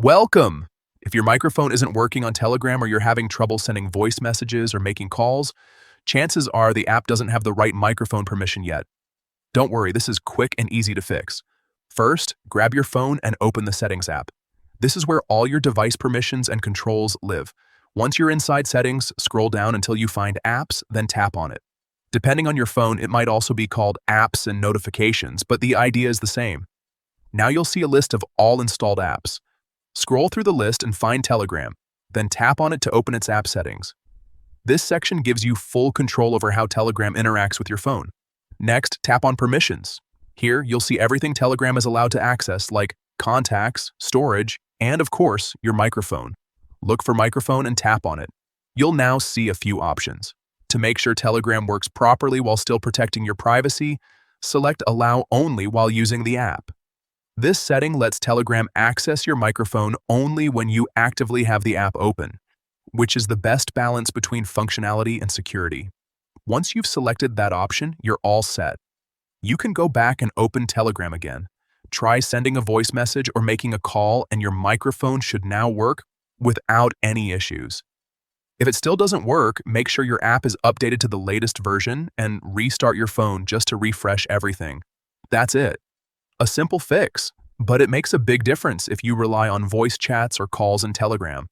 Welcome! If your microphone isn't working on Telegram or you're having trouble sending voice messages or making calls, chances are the app doesn't have the right microphone permission yet. Don't worry, this is quick and easy to fix. First, grab your phone and open the Settings app. This is where all your device permissions and controls live. Once you're inside Settings, scroll down until you find Apps, then tap on it. Depending on your phone, it might also be called Apps and Notifications, but the idea is the same. Now you'll see a list of all installed apps. Scroll through the list and find Telegram, then tap on it to open its app settings. This section gives you full control over how Telegram interacts with your phone. Next, tap on Permissions. Here, you'll see everything Telegram is allowed to access, like contacts, storage, and of course, your microphone. Look for microphone and tap on it. You'll now see a few options. To make sure Telegram works properly while still protecting your privacy, select Allow Only while using the app. This setting lets Telegram access your microphone only when you actively have the app open, which is the best balance between functionality and security. Once you've selected that option, you're all set. You can go back and open Telegram again. Try sending a voice message or making a call, and your microphone should now work without any issues. If it still doesn't work, make sure your app is updated to the latest version and restart your phone just to refresh everything. That's it. A simple fix, but it makes a big difference if you rely on voice chats or calls in Telegram.